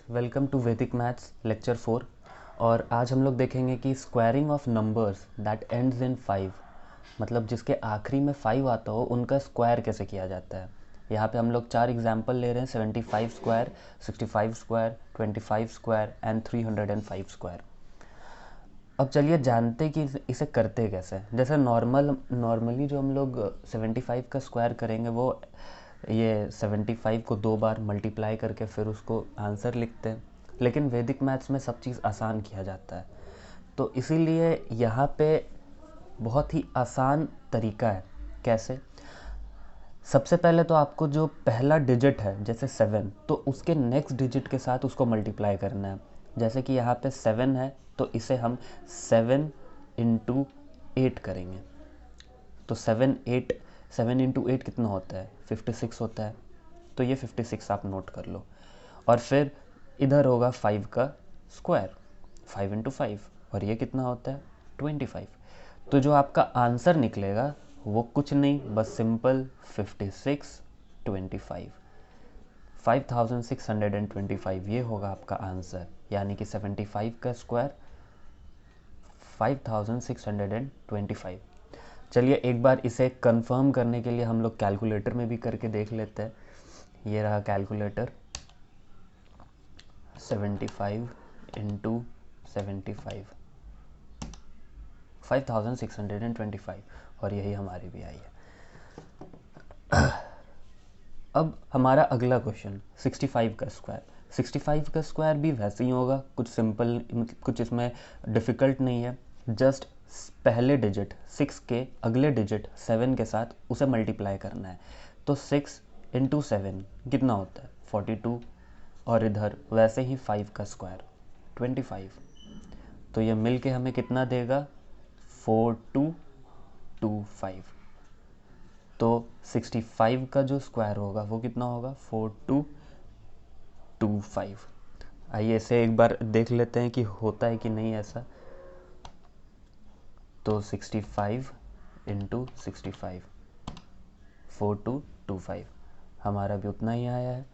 Welcome to वैदिक maths lecture 4। और आज हम लोग देखेंगे कि squaring of numbers that ends in 5, मतलब जिसके आखिरी में 5 आता हो उनका स्क्वायर कैसे किया जाता है। यहाँ पे हम लोग 4 एग्जाम्पल ले रहे हैं, 75 square, 65 square, 25 square and 305 square. अब चलिए जानते कि इसे करते कैसे। जैसे नॉर्मली जो हम लोग 75 का स्क्वायर करेंगे वो ये 75 को 2 बार मल्टीप्लाई करके फिर उसको आंसर लिखते हैं, लेकिन वैदिक मैथ्स में सब चीज़ आसान किया जाता है। तो इसीलिए यहाँ पे बहुत ही आसान तरीका है। कैसे? सबसे पहले तो आपको जो पहला डिजिट है जैसे 7, तो उसके नेक्स्ट डिजिट के साथ उसको मल्टीप्लाई करना है। जैसे कि यहाँ पे 7 है तो इसे हम 7 इंटू 8 करेंगे। तो 7 इंटू 8 कितना होता है? 56 होता है। तो ये 56 आप नोट कर लो। और फिर इधर होगा 5 का स्क्वायर, 5 इंटू 5, और ये कितना होता है? 25। तो जो आपका आंसर निकलेगा वो कुछ नहीं, बस सिंपल 56, 25, 5625 ये होगा आपका आंसर। यानी कि 75 का स्क्वायर 5625। चलिए एक बार इसे कंफर्म करने के लिए हम लोग कैलकुलेटर में भी करके देख लेते हैं। ये रहा कैलकुलेटर, 75 इंटू 75, 5625, और यही हमारी भी आई है। अब हमारा अगला क्वेश्चन 65 का स्क्वायर। 65 का स्क्वायर भी वैसे ही होगा, कुछ सिंपल, कुछ इसमें डिफ़िकल्ट नहीं है। जस्ट पहले डिजिट 6 के अगले डिजिट 7 के साथ उसे मल्टीप्लाई करना है। तो 6 इंटू 7 कितना होता है? 42, और इधर वैसे ही 5 का स्क्वायर 25। तो ये मिल के हमें कितना देगा? 4225। तो 65 का जो स्क्वायर होगा वो कितना होगा? 4225। आइए इसे एक बार देख लेते हैं कि होता है कि नहीं ऐसा। तो 65 इंटू 65, 4225, हमारा भी उतना ही आया है।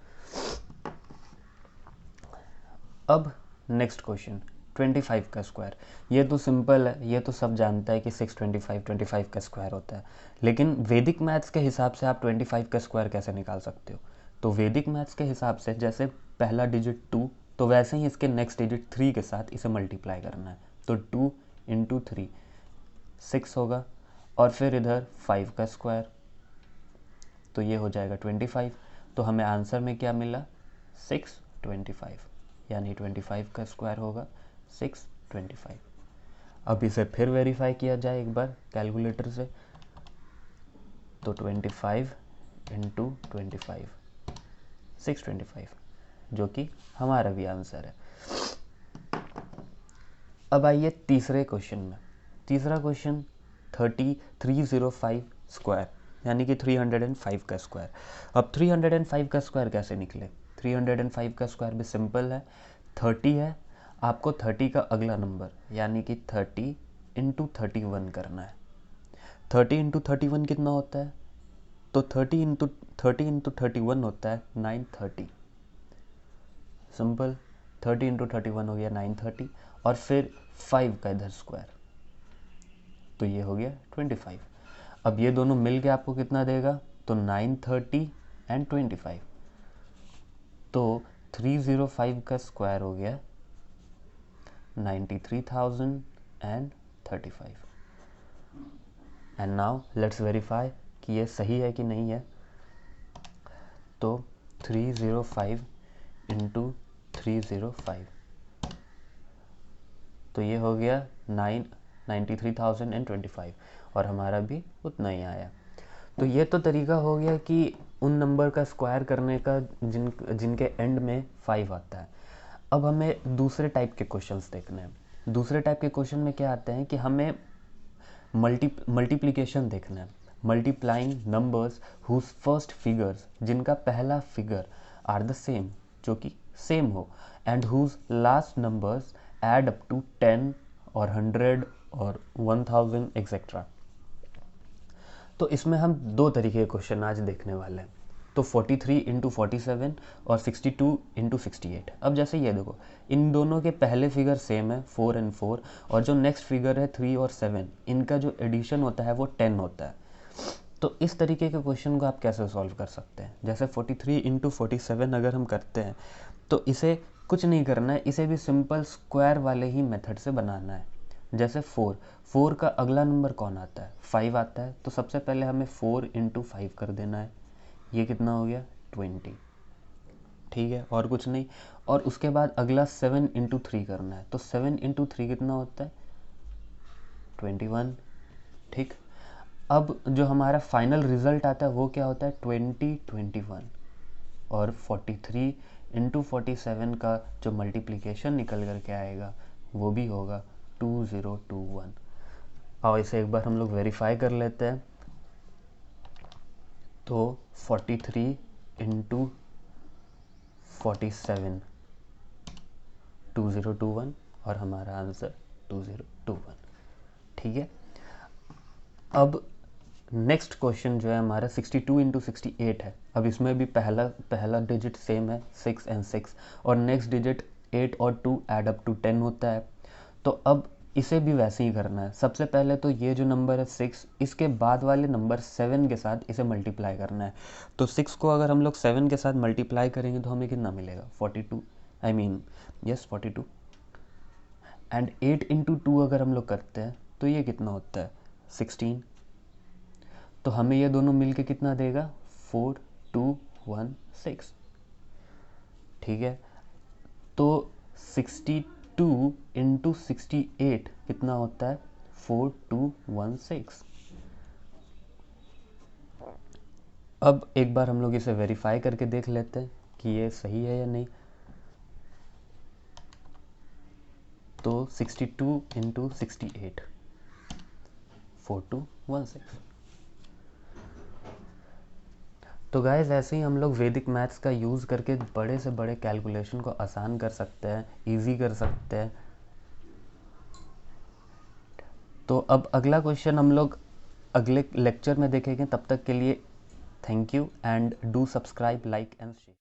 अब नेक्स्ट क्वेश्चन 25 का स्क्वायर। ये तो सिंपल है, ये तो सब जानता है कि 625 का स्क्वायर होता है। लेकिन वैदिक मैथ्स के हिसाब से आप 25 का स्क्वायर कैसे निकाल सकते हो? तो वैदिक मैथ्स के हिसाब से जैसे पहला डिजिट 2, तो वैसे ही इसके नेक्स्ट डिजिट 3 के साथ इसे मल्टीप्लाई करना है। तो 2 इंटू 3 6 होगा, और फिर इधर 5 का स्क्वायर, तो ये हो जाएगा 25। तो हमें आंसर में क्या मिला? 625, यानी 25 का स्क्वायर होगा 625। अब इसे फिर वेरीफाई किया जाए एक बार कैलकुलेटर से। तो 25 इंटू 25, 625, जो कि हमारा भी आंसर है। अब आइए तीसरे क्वेश्चन में। तीसरा क्वेश्चन 305 स्क्वायर, यानी कि 305 का स्क्वायर। अब 305 का स्क्वायर कैसे निकले? 305 का स्क्वायर भी सिंपल है। 30 है, आपको 30 का अगला नंबर यानी कि 30 इंटू 31 करना है। 30 इंटू 31 कितना होता है? तो 30 इंटू 31 होता है 930। सिंपल, 30 इंटू 31 हो गया 930, और फिर 5 का इधर स्क्वायर, तो ये हो गया 25। अब ये दोनों मिल के आपको कितना देगा? तो 930 एंड 25, तो 305 का स्क्वायर हो गया 93,035। एंड नाउ लेट्स वेरीफाई कि ये सही है कि नहीं है। तो 305 इंटू 305, तो ये हो गया 93,025, और हमारा भी उतना ही आया। तो ये तो तरीका हो गया कि उन नंबर का स्क्वायर करने का जिनके एंड में 5 आता है। अब हमें दूसरे टाइप के क्वेश्चंस देखने हैं। दूसरे टाइप के क्वेश्चन में क्या आते हैं कि हमें मल्टीप्लिकेशन देखना है। Multiplying numbers whose first figures, जिनका पहला फिगर आर द सेम, जो कि सेम हो, and whose last numbers add up to 10 और 100 और 1000 एक्सेट्रा। तो इसमें हम दो तरीके के क्वेश्चन आज देखने वाले हैं। तो 43 इंटू 47 और 62 इंटू 68। अब जैसे ये देखो, इन दोनों के पहले फिगर सेम है 4 और 4, और जो नेक्स्ट फिगर है 3 और 7, इनका जो एडिशन होता है वो 10 होता है। तो इस तरीके के क्वेश्चन को आप कैसे सॉल्व कर सकते हैं? जैसे 43 इंटू 47 अगर हम करते हैं तो इसे कुछ नहीं करना है, इसे भी सिंपल स्क्वायर वाले ही मेथड से बनाना है। जैसे 4 का अगला नंबर कौन आता है? 5 आता है। तो सबसे पहले हमें 4 इंटू 5 कर देना है, ये कितना हो गया? 20। ठीक है, और कुछ नहीं। और उसके बाद अगला 7 इंटू 3 करना है, तो 7 इंटू 3 कितना होता है? 21। ठीक, अब जो हमारा फाइनल रिजल्ट आता है वो क्या होता है? 20, 21। और 43 इंटू 47 का जो मल्टीप्लिकेशन निकल कर के आएगा वो भी होगा 2021। और इसे एक बार हम लोग वेरीफाई कर लेते हैं। तो 43 इंटू 47 2021, और हमारा आंसर 2021। ठीक है, अब नेक्स्ट क्वेश्चन जो है हमारा 62 इंटू 68 है। अब इसमें भी पहला डिजिट सेम है 6 एंड 6, और नेक्स्ट डिजिट 8 और 2 ऐड अप टू 10 होता है। तो अब इसे भी वैसे ही करना है। सबसे पहले तो ये जो नंबर है 6, इसके बाद वाले नंबर 7 के साथ इसे मल्टीप्लाई करना है। तो 6 को अगर हम लोग 7 के साथ मल्टीप्लाई करेंगे तो हमें कितना मिलेगा? 42, I mean yes 42। And 8 into 2 अगर हम लोग करते हैं तो ये कितना होता है? 16। तो हमें ये दोनों मिलके कितना देगा? 4216। ठीक है, तो 62 इंटू 68 कितना होता है? 4216। अब एक बार हम लोग इसे वेरीफाई करके देख लेते हैं कि ये सही है या नहीं। तो 62 इंटू 68 4216। तो गाइस, ऐसे ही हम लोग वैदिक मैथ्स का यूज़ करके बड़े से बड़े कैलकुलेशन को आसान कर सकते हैं, इजी कर सकते हैं। तो अब अगला क्वेश्चन हम लोग अगले लेक्चर में देखेंगे। तब तक के लिए thank you, and do subscribe, like and share.